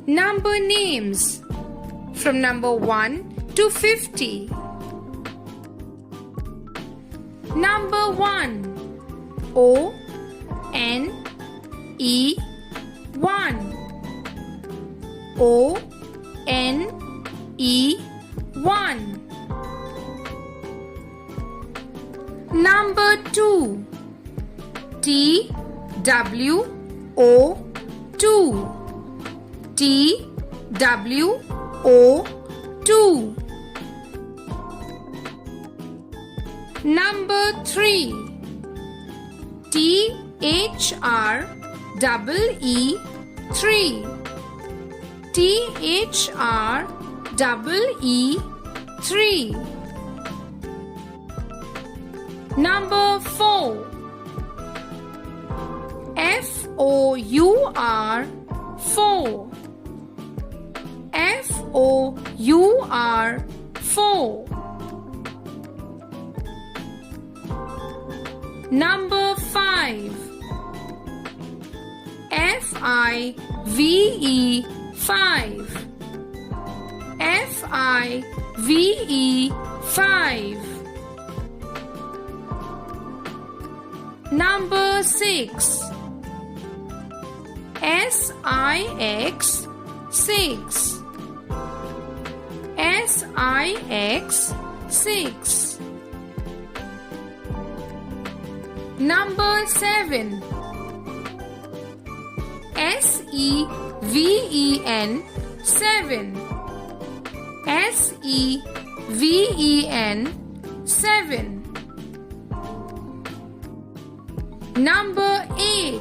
Number names from number 1 to 50. Number 1. O N E 1. O N E 1. Number 2. T W O 2. T W O 2. Number 3. T H R E 3. T H R E 3. Number 4. F O U R 4. F O U R 4. Number 5. F I V E 5. F I V E 5. Number 6. S I X 6. S I X 6. Number 7. S E V E N 7. S E V E N 7. Number 8.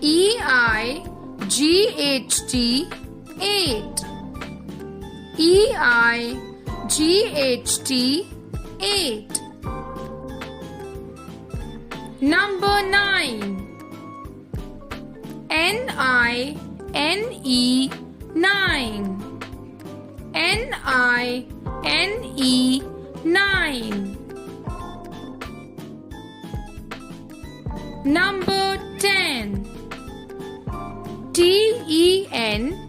E I G H T 8. E I G H T 8. Number 9. N I N E 9. N I N E 9. Number 10. T E N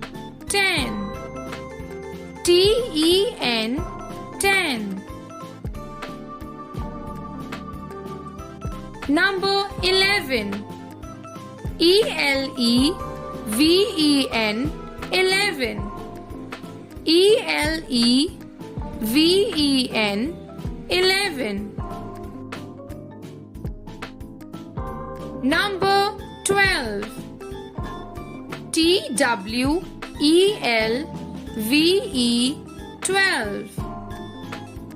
10. T E N 10. Number 11. E L E V E N 11. E L E V E N 11. Number 12. T W E L V E 12.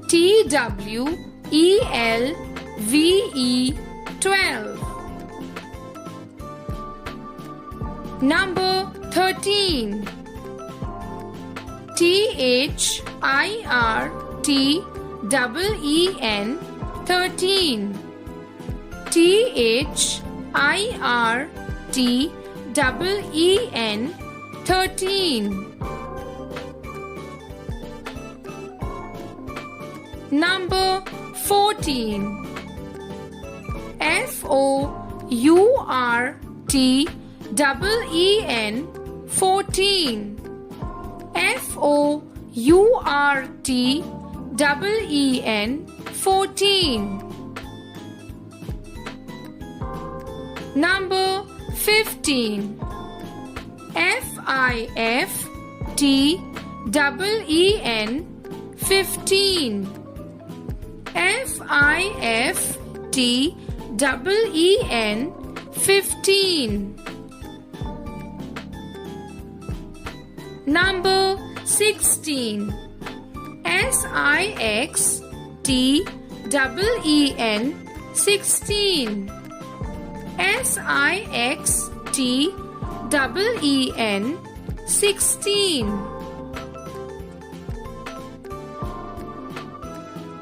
T W E L V E 12. Number 13. T H I R T E N 13. T H I R T E N 13. Number 14. F O U R T E N 14. F O U R T E N 14. Number 15. F I F T E N 15. F I F T E N 15. Number 16. S I X T E N 16. S I X T E N 16.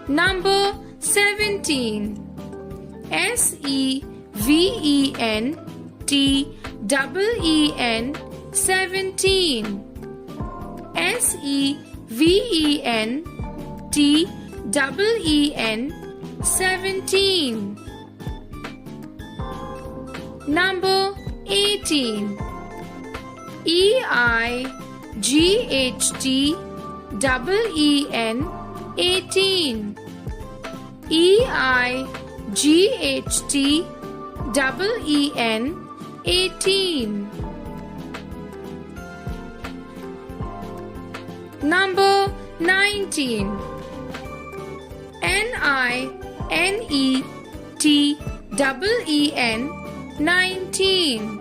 Number 17. S E V E N T E N 17. S E V E N T E N 17. Number 18. EIGHTEEN 18. EIGHTEEN 18. Number 19. NINETEEN 19.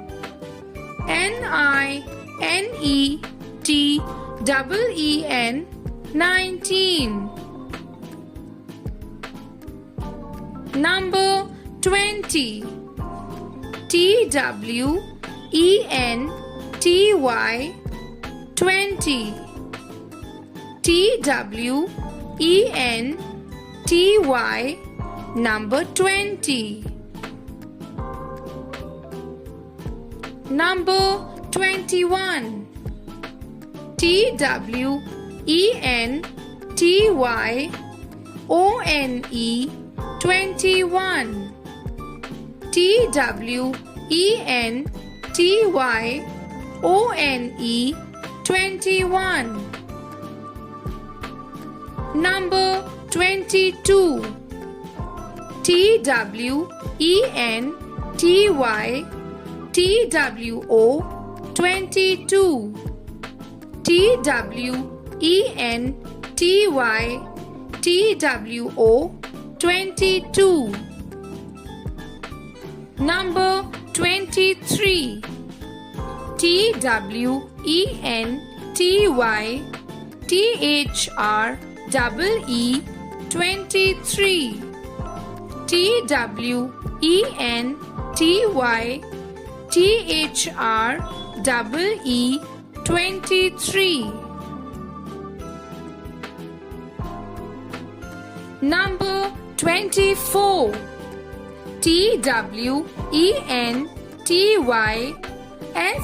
NINETEEN 19. Number 20. TWENTY 20. TWENTY number 20. Number 21. TWENTYONE 21. TWENTYONE 21. Number 22. TWENTY TWO 22. TWENTY TWO 22. Number 23. TWENTY THREE 23. TWENTY THREE 23. Number 24. TWENTY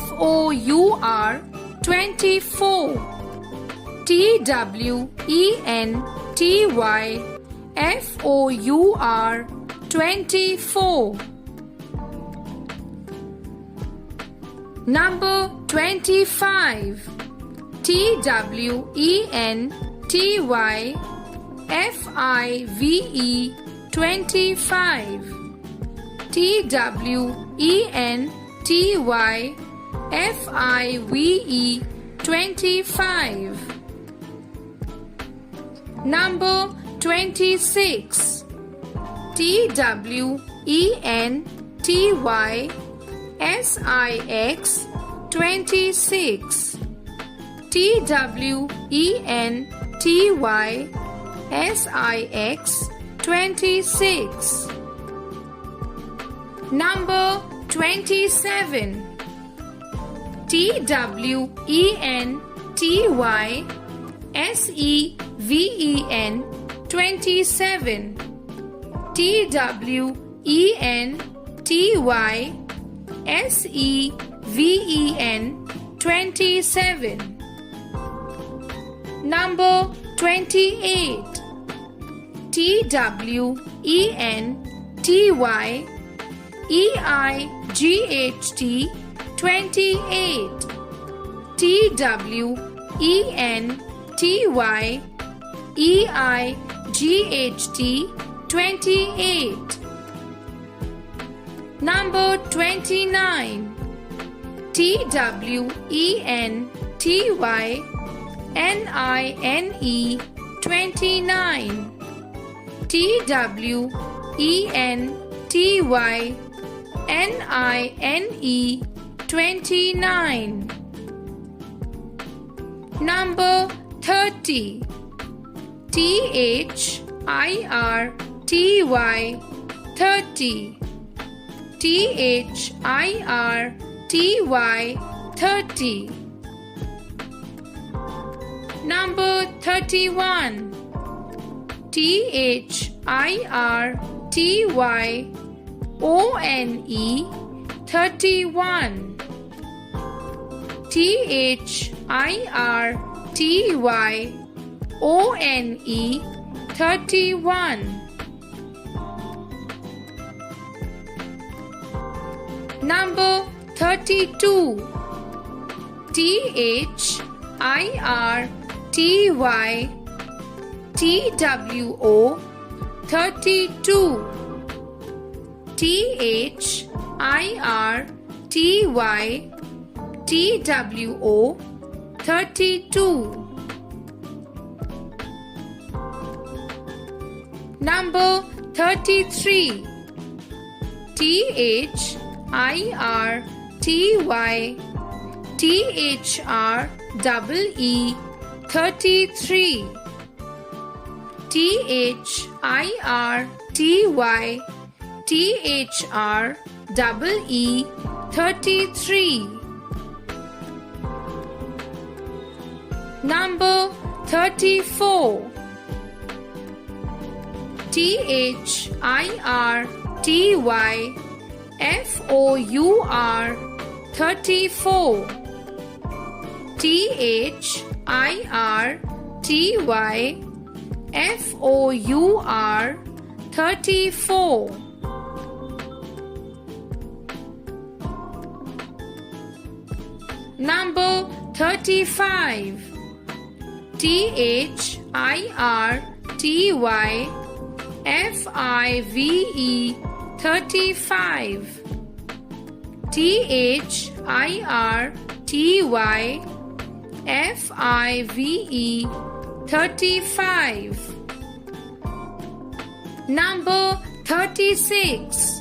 FOUR 24. TWENTY FOUR 24. Number 25. TWENTY FIVE 25. TWENTY FIVE 25. Number 26. TWENTY SIX 26. TWENTY SIX 26. Number 27. TWENTY SEVEN 27. TWENTY SEVEN 27. Number 28. TWENTY EIGHT 28. TWENTY EIGHT 28. Number 29. TWENTY NINE 29. TWENTY NINE 29. Number 30. THIRTY 30. THIRTY 30. Number 31. THIRTYONE 31. THIRTYONE 31. Number 32. THIRTYTWO 32 THIRTYTWO 32 Number 33 THIRTYTHREE 33 THIRTYTHREE 33 Number 34 THIRTYFOUR 34 THIRTYFOUR 34 Number 35 THIRTYFIVE 35 THIRTYFIVE 35 Number 36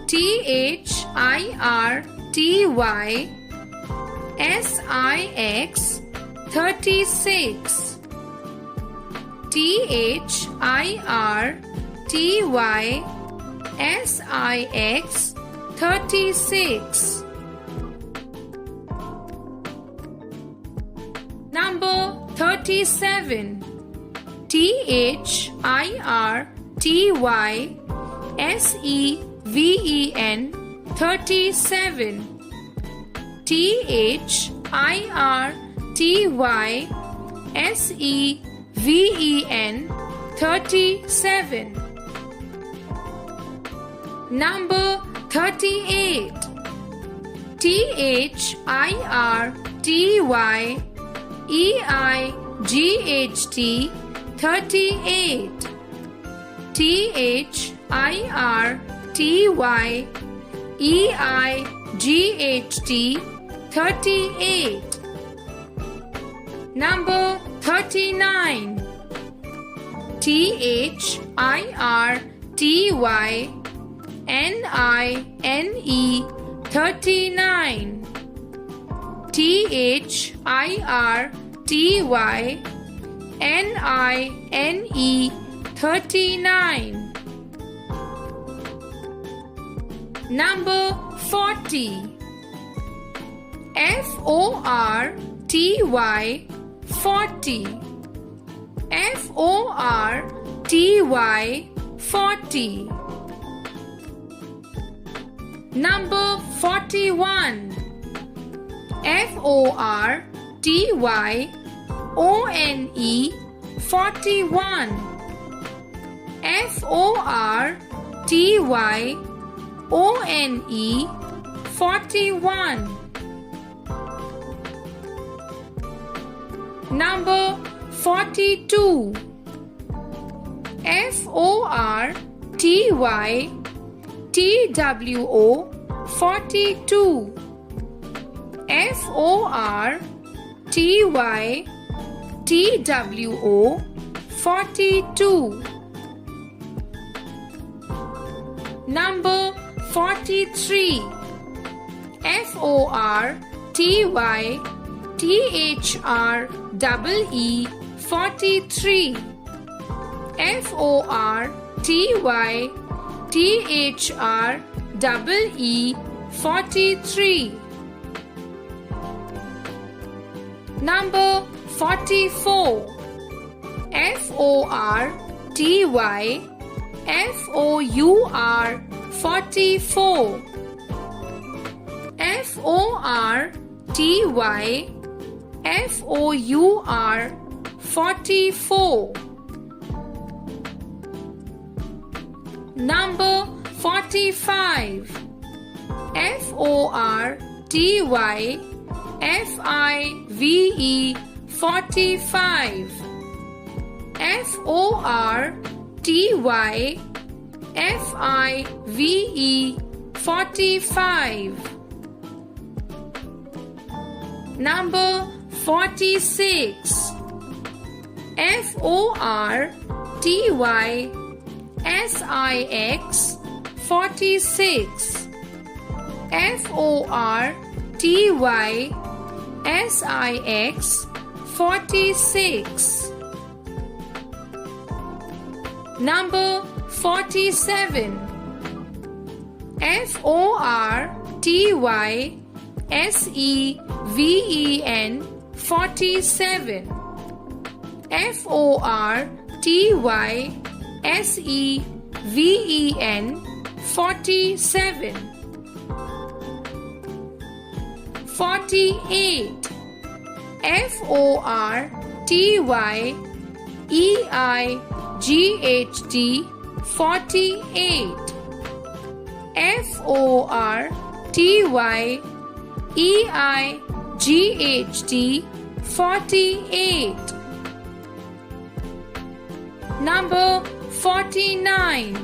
THIRTYSIX 36 THIRTYSIX 36 Number 37 THIRTYSEVEN 37 THIRTYSEVEN 37 Number 38 THIRTYEIGHT 38 THIRTYEIGHT 38 Number 39 THIRTYNINE 39 THIRTYNINE 39 Number 40 FORTY 40 FORTY 40 Number 41 FORTY ONE 41 FORTY ONE 41 Number 42 FORTY TWO 42 FORTY TWO 42 Number 43 FORTY THREE 43 FORTY THREE 43 Number 44 FORTY FOUR 44 FORTY FOUR 44 Number 45 FORTY FIVE 45, FORTY FIVE 45. Number 46, FORTYSIX 46, FORTYSIX 46. Number 47, FORTYSEVEN 47, FORTYSEVEN 47. 48, FORTYEIGHT 48, FORTYEIGHT 48. Number 49,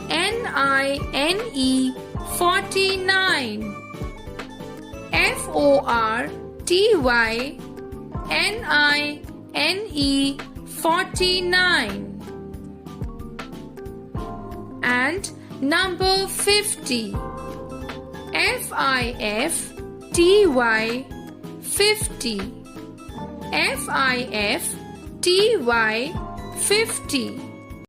FORTYNINE 49, FORTYNINE 49. And number 50, FIFTY 50, FIFTY 50.